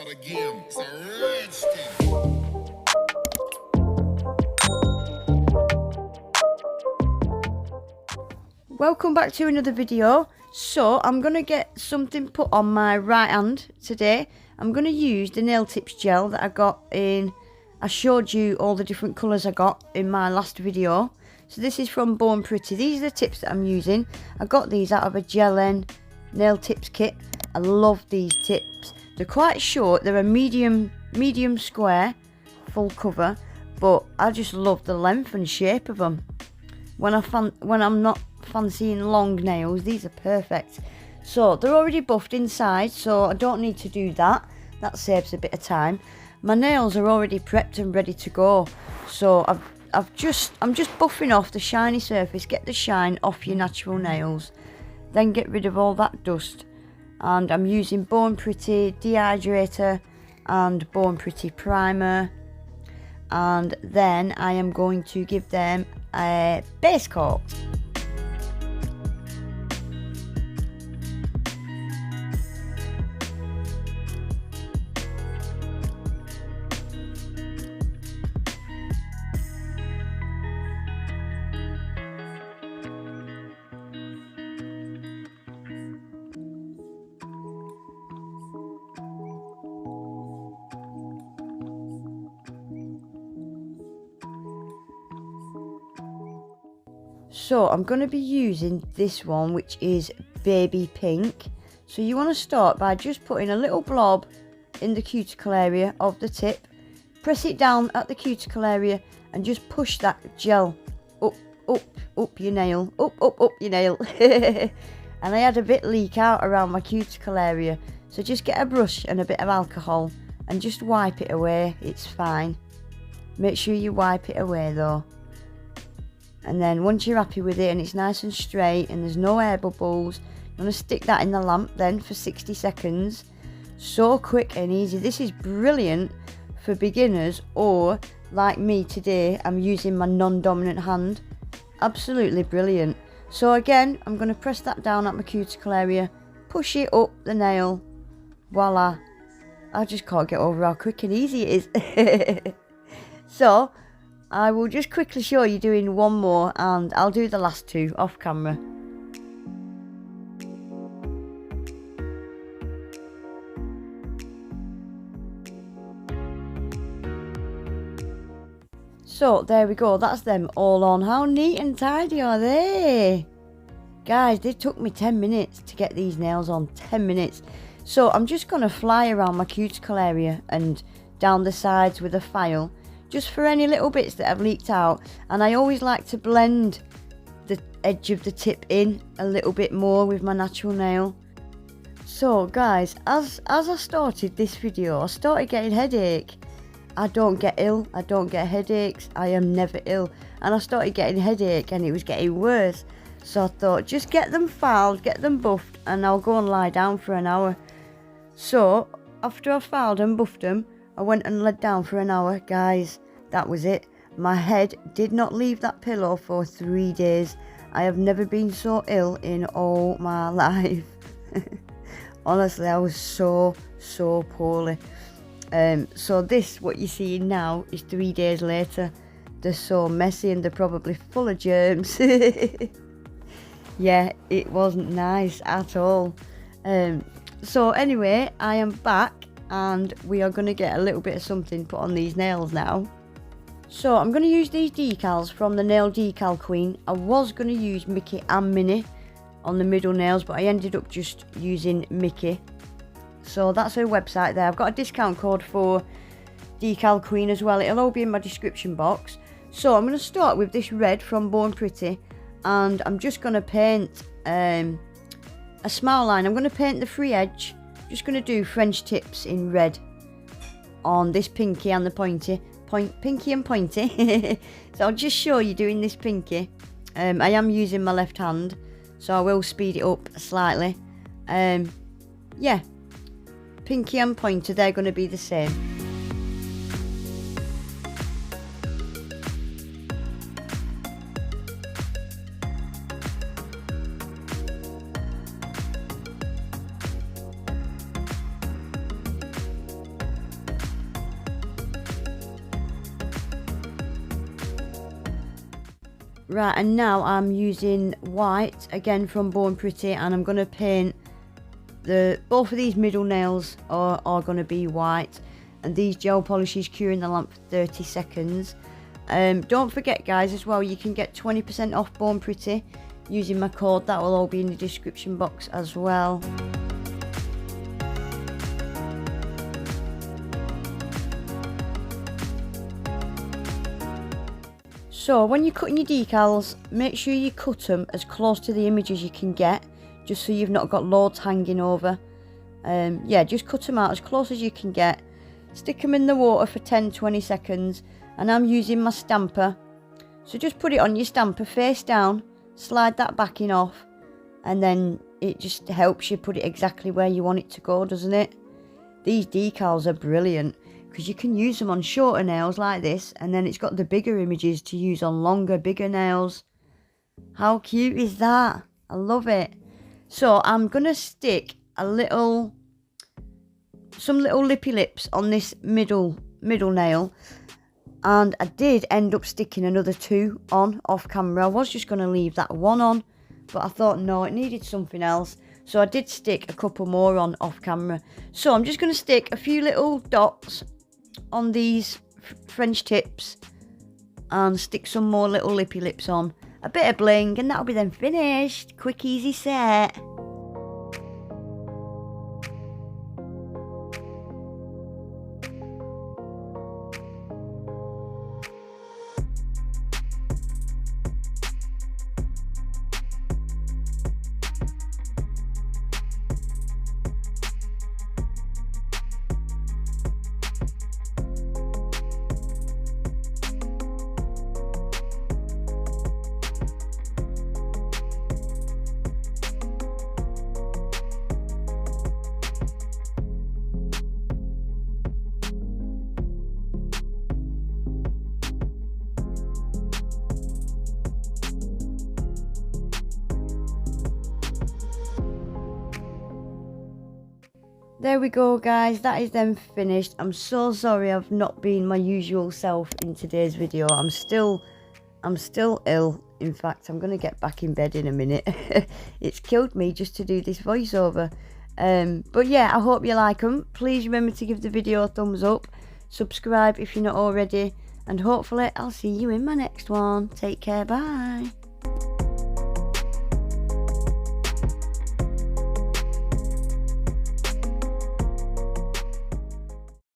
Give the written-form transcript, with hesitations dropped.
again. It's a rich thing. Welcome back to another video. So I'm going to get something put on my right hand today. I'm going to use the nail tips gel that I got in. I showed you all the different colours I got in my last video. So this is from Born Pretty. These are the tips that I'm using. I got these out of a Gel-N nail tips kit. I love these tips. They're quite short. They're a medium square full cover, but I just love the length and shape of them. When I'm not fancying long nails, these are perfect. So they're already buffed inside, so I don't need to do that. That saves a bit of time. My nails are already prepped and ready to go. So I'm just buffing off the shiny surface. Get the shine off your natural nails, then get rid of all that dust. And I'm using Born Pretty dehydrator and Born Pretty primer, and then I am going to give them a base coat. So I'm going to be using this one, which is baby pink. So you want to start by just putting a little blob in the cuticle area of the tip. Press it down at the cuticle area and just push that gel up your nail, up your nail. And I had a bit leak out around my cuticle area. So just get a brush and a bit of alcohol and just wipe it away. It's fine. Make sure you wipe it away though. And then once you're happy with it and it's nice and straight and there's no air bubbles, you want to stick that in the lamp then for 60 seconds. So quick and easy. This is brilliant for beginners, or like me today, I'm using my non-dominant hand. Absolutely brilliant. So again, I'm going to press that down at my cuticle area, push it up the nail. Voila. I just can't get over how quick and easy it is. So I will just quickly show you doing one more, and I'll do the last two off camera. So there we go, that's them all on. How neat and tidy are they? Guys, they took me 10 minutes to get these nails on, 10 minutes. So I'm just going to fly around my cuticle area and down the sides with a file, just for any little bits that have leaked out. And I always like to blend the edge of the tip in a little bit more with my natural nail. So guys, as I started this video, I started getting headache. I don't get ill, I don't get headaches, I am never ill. And I started getting headache and it was getting worse. So I thought, just get them filed, get them buffed, and I'll go and lie down for an hour. So after I filed and buffed them, I went and laid down for an hour. Guys, that was it. My head did not leave that pillow for 3 days. I have never been so ill in all my life. Honestly, I was so poorly. So this, what you're seeing now, is 3 days later. They're so messy and they're probably full of germs. Yeah, it wasn't nice at all. So anyway, I am back and we are going to get a little bit of something put on these nails now. So I'm going to use these decals from the Nail Decal Queen. I was going to use Mickey and Minnie on the middle nails, but I ended up just using Mickey. So that's her website there. I've got a discount code for Decal Queen as well. It'll all be in my description box. So I'm going to start with this red from Born Pretty, and I'm just going to paint a smile line. I'm going to paint the free edge. Just going to do French tips in red on this pinky and the pointy. Pinky and pointy. So I'll just show you doing this pinky. I am using my left hand, so I will speed it up slightly. Yeah, pinky and pointer, they're going to be the same. Right, and now I'm using white again from Born Pretty, and I'm going to paint both of these middle nails are going to be white, and these gel polishes cure in the lamp for 30 seconds. Don't forget guys as well, you can get 20% off Born Pretty using my code. That will all be in the description box as well. So when you're cutting your decals, make sure you cut them as close to the image as you can get, just so you've not got loads hanging over. Yeah, just cut them out as close as you can get. Stick them in the water for 10-20 seconds, and I'm using my stamper. So just put it on your stamper face down, slide that backing off, and then it just helps you put it exactly where you want it to go, doesn't it? These decals are brilliant because you can use them on shorter nails like this, and then it's got the bigger images to use on longer, bigger nails. How cute is that? I love it. So I'm gonna stick some little lippy lips on this middle nail, and I did end up sticking another 2 on off camera. I was just gonna leave that one on, but I thought no, it needed something else, so I did stick a couple more on off camera. So I'm just gonna stick a few little dots on these French tips and stick some more little lippy lips on, a bit of bling, and that'll be then finished. Quick easy set. There we go guys, that is then finished. I'm so sorry I've not been my usual self in today's video. I'm still ill. In fact, I'm going to get back in bed in a minute. It's killed me just to do this voiceover. But yeah, I hope you like them. Please remember to give the video a thumbs up. Subscribe if you're not already. And hopefully I'll see you in my next one. Take care, bye.